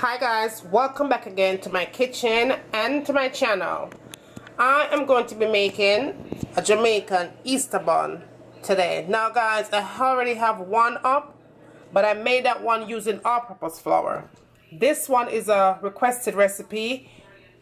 Hi guys, welcome back again to my kitchen and to my channel. I am going to be making a Jamaican Easter bun today. Now guys, I already have one up, but I made that one using all-purpose flour. This one is a requested recipe.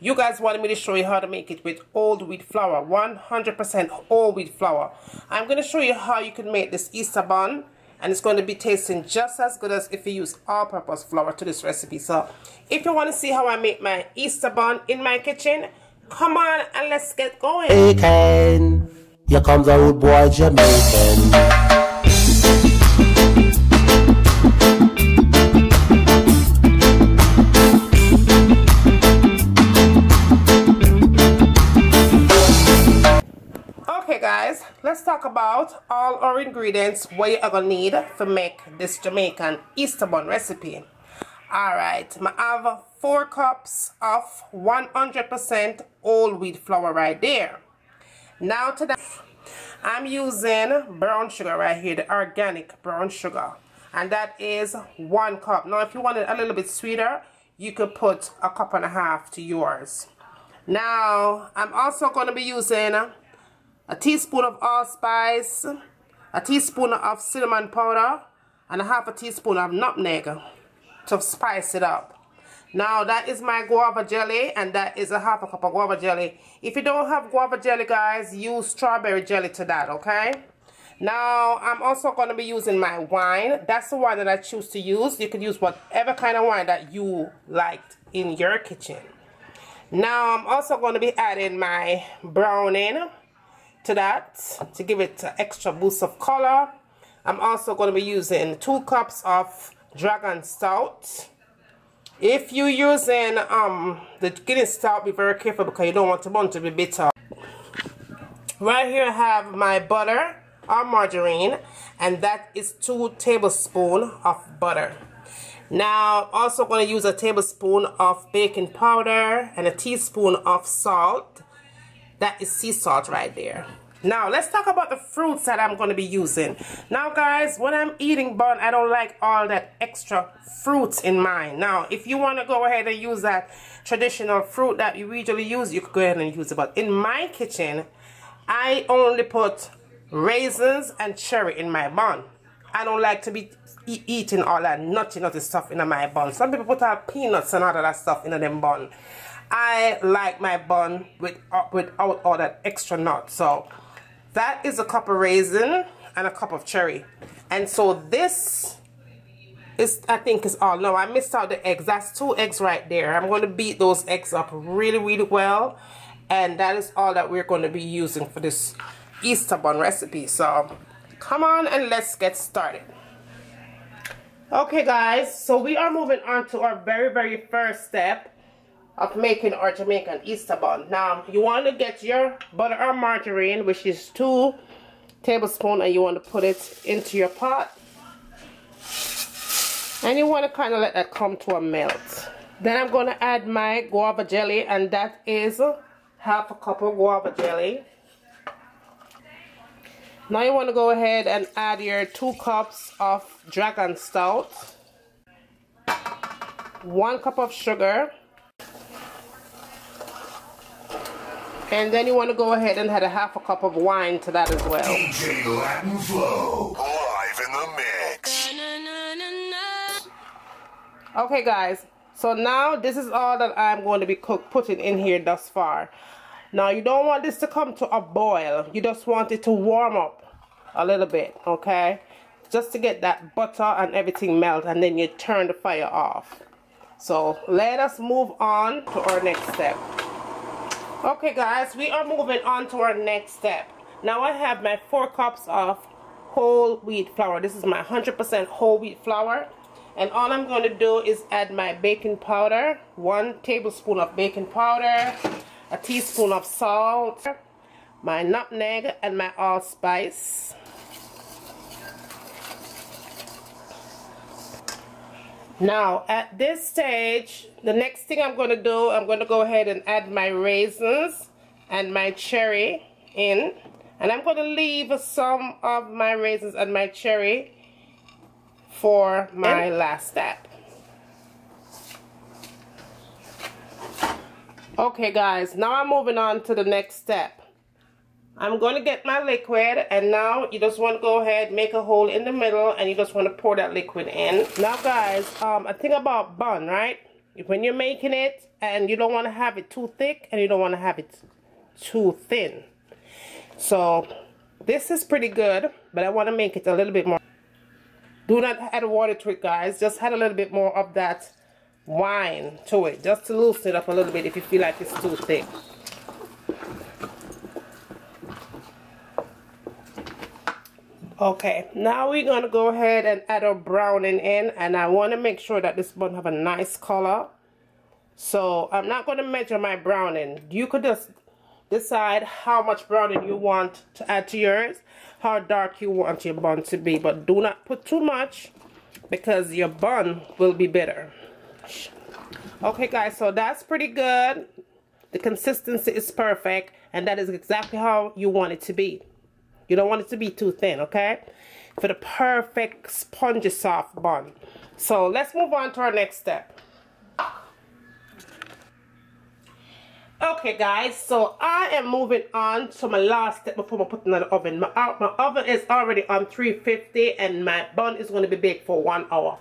You guys wanted me to show you how to make it with whole wheat flour, 100% whole wheat flour. I'm going to show you how you can make this Easter bun, and it's going to be tasting just as good as if you use all-purpose flour to this recipe. So if you want to see how I make my Easter bun in my kitchen, come on and let's get going. Jamaican, here comes a rude boy Jamaican. Guys, let's talk about all our ingredients what you are gonna need to make this Jamaican Easter bun recipe. Alright, I have 4 cups of 100% whole wheat flour right there. Now to that, I'm using brown sugar right here, the organic brown sugar, and that is 1 cup. Now if you want it a little bit sweeter, you could put 1.5 cups to yours. Now I'm also going to be using a teaspoon of allspice, a teaspoon of cinnamon powder, and 1/2 teaspoon of nutmeg to spice it up. Now that is my guava jelly, and that is 1/2 cup of guava jelly. If you don't have guava jelly, guys, use strawberry jelly to that, okay? Now I'm also going to be using my wine. That's the wine that I choose to use. You can use whatever kind of wine that you liked in your kitchen. Now I'm also going to be adding my browning to that to give it an extra boost of color. I'm also going to be using 2 cups of dragon stout. If you're using the Guinness stout, be very careful because you don't want the bun to be bitter. Right here I have my butter or margarine, and that is 2 tablespoons of butter. Now also going to use a tablespoon of baking powder and a teaspoon of salt. That is sea salt right there. Now let's talk about the fruits that I'm going to be using. Now guys, when I'm eating bun, I don't like all that extra fruits in mine. Now if you want to go ahead and use that traditional fruit that you usually use, you could go ahead and use it. But in my kitchen, I only put raisins and cherry in my bun. I don't like to be eating all that nutty stuff in my bun. Some people put out peanuts and all of that stuff in them bun. I like my bun without all that extra nut. So that is 1 cup of raisin and 1 cup of cherry. And so this is, I think, is all. No, I missed out the eggs. That's 2 eggs right there. I'm going to beat those eggs up really well. And that is all that we're going to be using for this Easter bun recipe. So come on and let's get started. Okay guys, so we are moving on to our very first step of making our Jamaican Easter bun. Now you want to get your butter or margarine, which is 2 tablespoons, and you want to put it into your pot, and you want to kind of let that come to a melt. Then I'm going to add my guava jelly, and that is 1/2 cup of guava jelly. Now you want to go ahead and add your 2 cups of dragon stout, 1 cup of sugar, and then you want to go ahead and add 1/2 cup of wine to that as well. DJ Latin Flow, live in the mix. Okay guys, so now this is all that I'm going to be putting in here thus far. Now you don't want this to come to a boil. You just want it to warm up a little bit, okay? Just to get that butter and everything melt, and then you turn the fire off. So let us move on to our next step. Okay guys, we are moving on to our next step. Now I have my 4 cups of whole wheat flour. This is my 100% whole wheat flour. And all I'm going to do is add my baking powder, 1 tablespoon of baking powder, a teaspoon of salt, my nutmeg, and my allspice. Now at this stage, the next thing I'm going to do, I'm going to go ahead and add my raisins and my cherry in, and I'm going to leave some of my raisins and my cherry for my last step. Okay guys, now I'm moving on to the next step. I'm going to get my liquid, and now you just want to go ahead, make a hole in the middle, and you just want to pour that liquid in. Now guys, a thing about bun, right? When you're making it, and you don't want to have it too thick, and you don't want to have it too thin. So this is pretty good, but I want to make it a little bit more. Do not add water to it, guys. Just add a little bit more of that wine to it, just to loosen it up a little bit if you feel like it's too thick. Okay, now we're going to go ahead and add our browning in, and I want to make sure that this bun have a nice color. So I'm not going to measure my browning. You could just decide how much browning you want to add to yours, how dark you want your bun to be, but do not put too much because your bun will be bitter. Okay guys, so that's pretty good. The consistency is perfect, and that is exactly how you want it to be. You don't want it to be too thin, okay? For the perfect spongy soft bun. So let's move on to our next step. Okay guys, so I am moving on to my last step before I put it in the oven. My oven is already on 350, and my bun is going to be baked for 1 hour.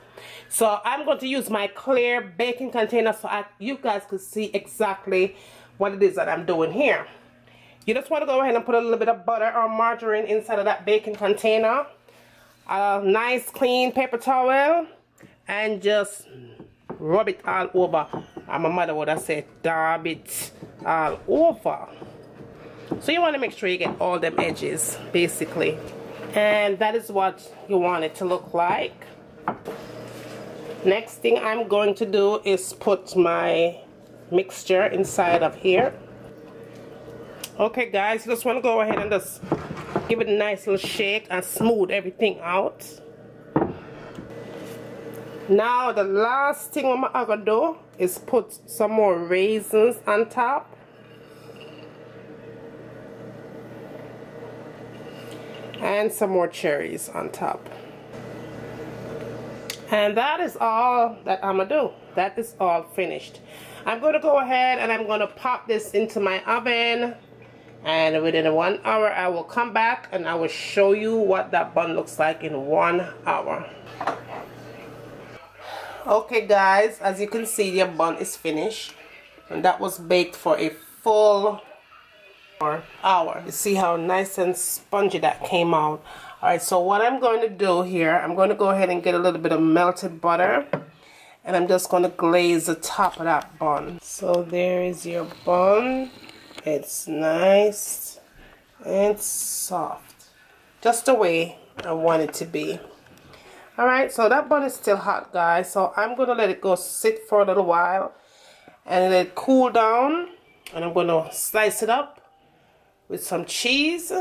So I'm going to use my clear baking container so you guys can see exactly what it is that I'm doing here. You just want to go ahead and put a little bit of butter or margarine inside of that baking container. A nice clean paper towel, and just rub it all over. And my mother would have said dab it all over. So you want to make sure you get all them edges basically, and that is what you want it to look like. Next thing I'm going to do is put my mixture inside of here. Okay guys, you just want to go ahead and just give it a nice little shake and smooth everything out. Now the last thing I'm going to do is put some more raisins on top. And some more cherries on top. And that is all that I'm going to do. That is all finished. I'm going to go ahead and I'm going to pop this into my oven. And within 1 hour I will come back and I will show you what that bun looks like in 1 hour. Okay guys, as you can see, your bun is finished, and that was baked for a full hour. You see how nice and spongy that came out. Alright, so what I'm going to do here, I'm going to go ahead and get a little bit of melted butter, and I'm just going to glaze the top of that bun. So there is your bun. It's nice and soft, just the way I want it to be. Alright, so that bun is still hot guys, so I'm going to let it go sit for a little while and let it cool down, and I'm going to slice it up with some cheese,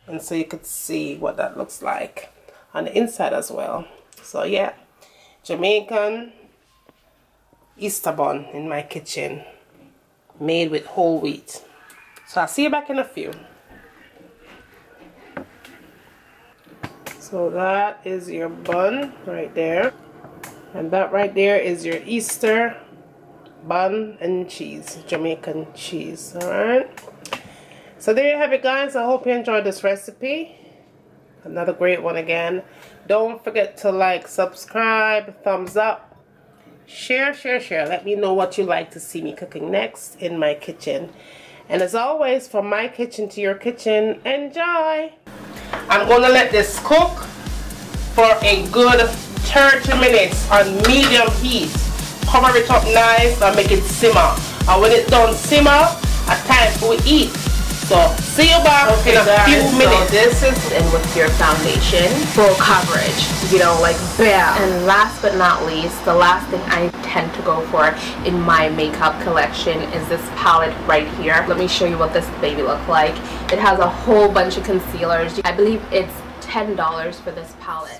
and so you can see what that looks like on the inside as well. So yeah, Jamaican Easter bun in my kitchen, made with whole wheat. So I'll see you back in a few. So that is your bun right there, and that right there is your Easter bun and cheese, Jamaican cheese. Alright, so there you have it guys. I hope you enjoyed this recipe. Another great one again. Don't forget to like, subscribe, thumbs up, share. Let me know what you like to see me cooking next in my kitchen. And as always, from my kitchen to your kitchen, enjoy. I'm going to let this cook for a good 30 minutes on medium heat. Cover it up nice and make it simmer. And when it's done simmer, it's time to eat. So see you back in a few minutes. So this is in with your foundation, full coverage, you know, like bam. And last but not least, the last thing I tend to go for in my makeup collection is this palette right here. Let me show you what this baby looks like. It has a whole bunch of concealers. I believe it's $10 for this palette.